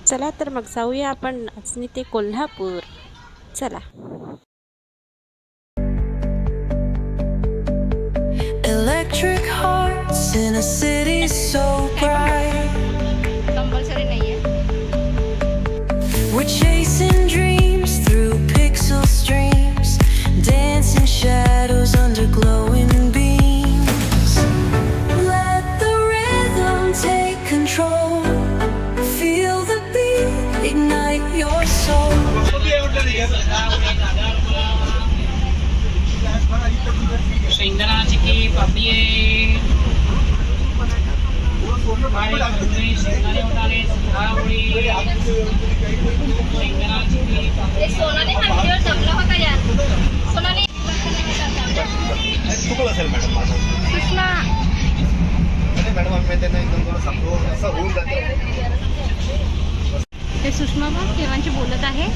चला तर मग जाऊया आपण आजनी ते कोल्हापूर. चला. Electric hearts in a city so bright. Compulsory नाहीये. We're chasing dreams through pixel streams, dancing shadows under glowing beams. Let the rhythm take control. Feel the beat, ignite your soul. शेंगदाण्याची की पापडी आहे, शेंगदाणे उडाले, आवळी, शेंगदाण्याची की पापडी. सोनाने हा व्हिडिओ जमला होता यार. सोनाने चुकलं असेल मॅडम माझं. सुषमा मॅडम आम्ही त्यांना एकदम थोडं सांगतो असं होऊन जातं. हे सुषमा मग केव्हाची बोलत आहे.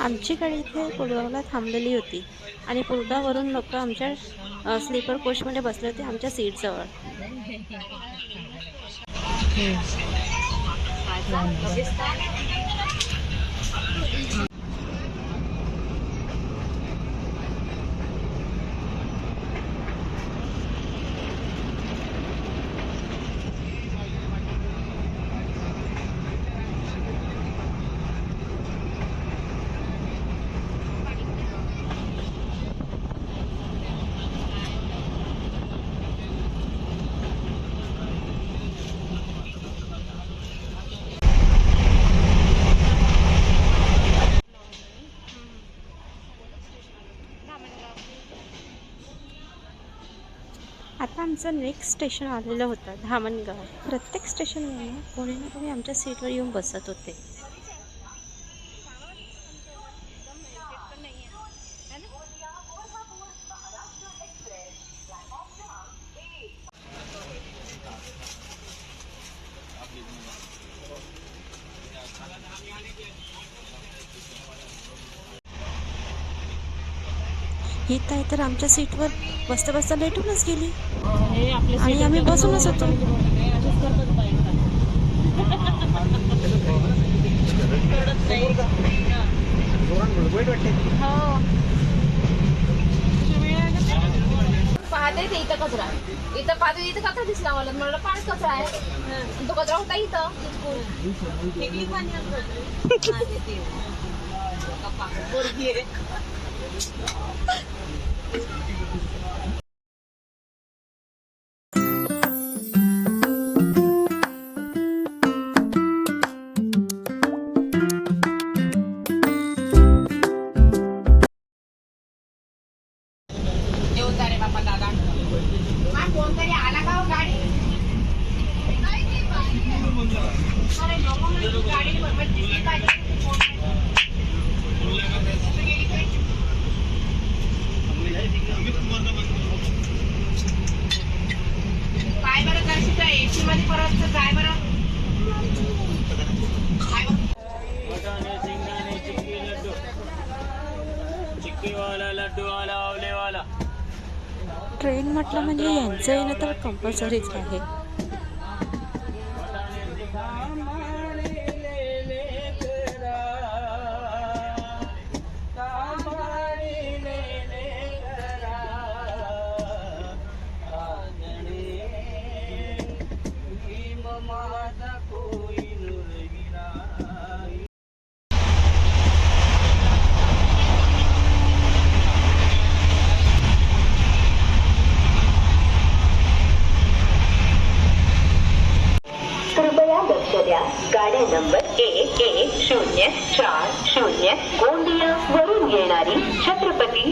आमची गाडी इथे पुलगावला थांबलेली होती आणि पुलगाववरून लोक आमच्या स्लीपर कोचमध्ये बसले होते आमच्या सीटजवळ. आता आमचं नेक्स्ट स्टेशन आलेलं होतं धामणगाव. प्रत्येक स्टेशनवरून कोणी ना कोणी आमच्या सीटवर येऊन बसत होते. ही ताई तर आमच्या सीटवर बसता बसता लेटूनच गेली आणि आम्ही बसूनच होतो. पाहते ते इथं कचरा इथं पाहते इथं कचरा दिसला मला. मला पाणी कचरा आहे. तो कचरा होता इथं. येऊन जा रे बापा दादा. कोणतरी आला का हो गाडी. अरे नको म्हणजे गाडी बरोबर दिसली पाहिजे. काय बरं करशील त्या एसी मध्ये परत काय बरं. शेंगदाणे चिक्की लड्डू, चिक्कीवाला लड्डूवाला आवलेवाला. ट्रेन म्हटलं म्हणजे यांचं येणं तर कंपल्सरीच आहे. कृपया लक्ष द्या. गाडी नंबर AA040 गोंदिया वरून येणारी छत्रपती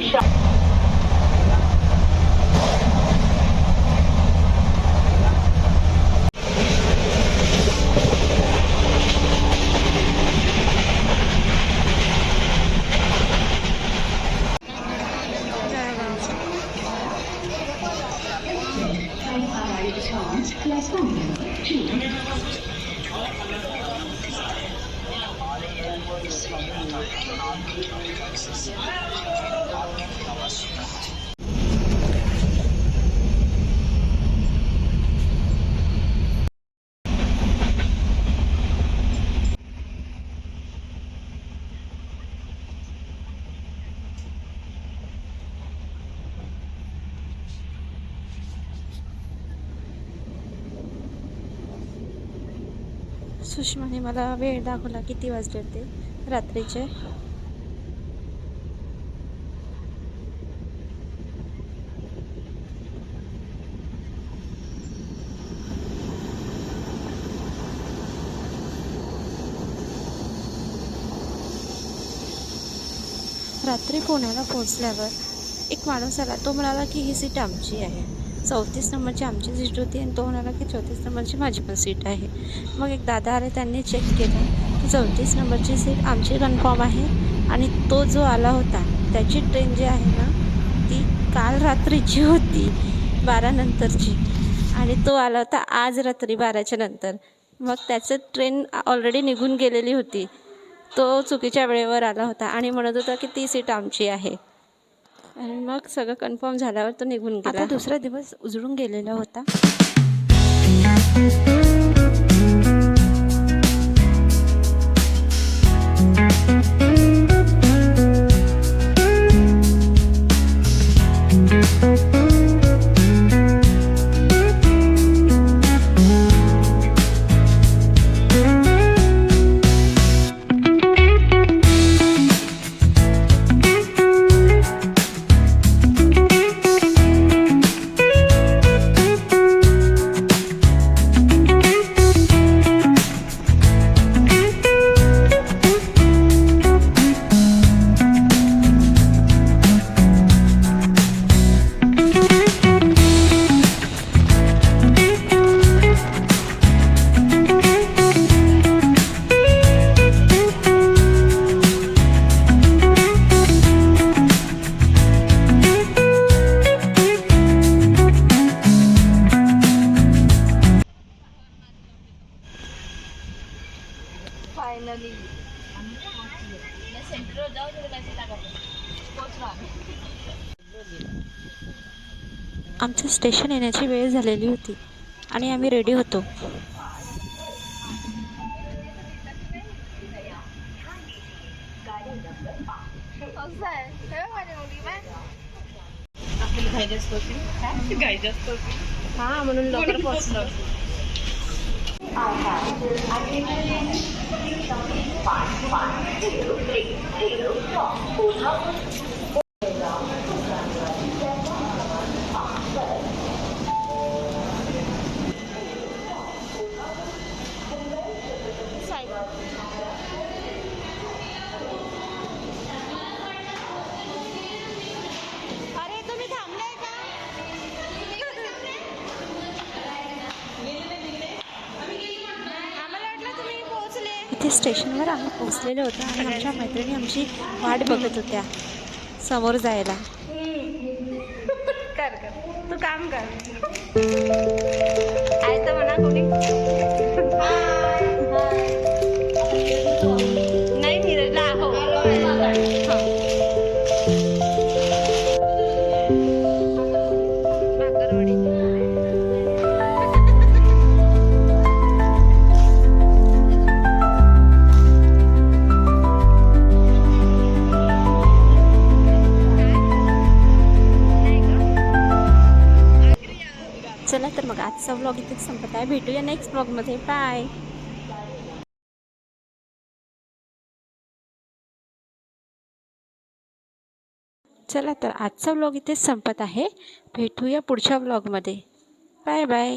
सुषमाने मला वेळ दाखवला किती वाजले ते रात्रीचे. रात्री पुण्याला पोहोचल्यावर एक माणूस आला. तो म्हणाला की ही सीट आमची आहे. 34 नंबरची आमची सीट होती आणि तो म्हणाला की 34 नंबरची माझी पण सीट आहे. मग एक दादा आले, त्यांनी चेक केलं की 34 नंबरची सीट आमची कन्फर्म आहे आणि तो जो आला होता त्याची ट्रेन जी आहे ना ती काल रात्रीची होती 12 नंतरची आणि तो आला होता आज रात्री 12च्या नंतर. मग त्याचं ट्रेन ऑलरेडी निघून गेलेली होती. तो चुकीच्या वेळेवर आला होता आणि म्हणत होता की ती सीट आमची आहे. आणि मग सगळं कन्फर्म झाल्यावर तो निघून गेला. आता दुसरा दिवस उजळून गेलेला होता. फायनली सेंटरवर जाऊ पोहोचलो आम्ही. आमचं स्टेशन येण्याची वेळ झालेली होती आणि आम्ही रेडी होतो. हां म्हणून लवकर पोहोचलो. अरे तुम्ही थांबलाय का? आम्हाला वाटलं तुम्ही पोहोचले. इथे स्टेशनवर आम्ही पोहोचलेलो होतो आणि आमच्या मैत्रिणी आमची वाट बघत होत्या समोर जायला. कर तू काम कर. आहे तर म्हणा कोणी नाही नीरजला हो. चला तर मग आजचा व्लॉग इथेच संपत आहे. भेटूया नेक्स्ट व्लॉगमध्ये. बाय. चला तर आजचा व्लॉग इथेच संपत आहे. भेटूया पुढच्या व्लॉगमध्ये. Bye bye.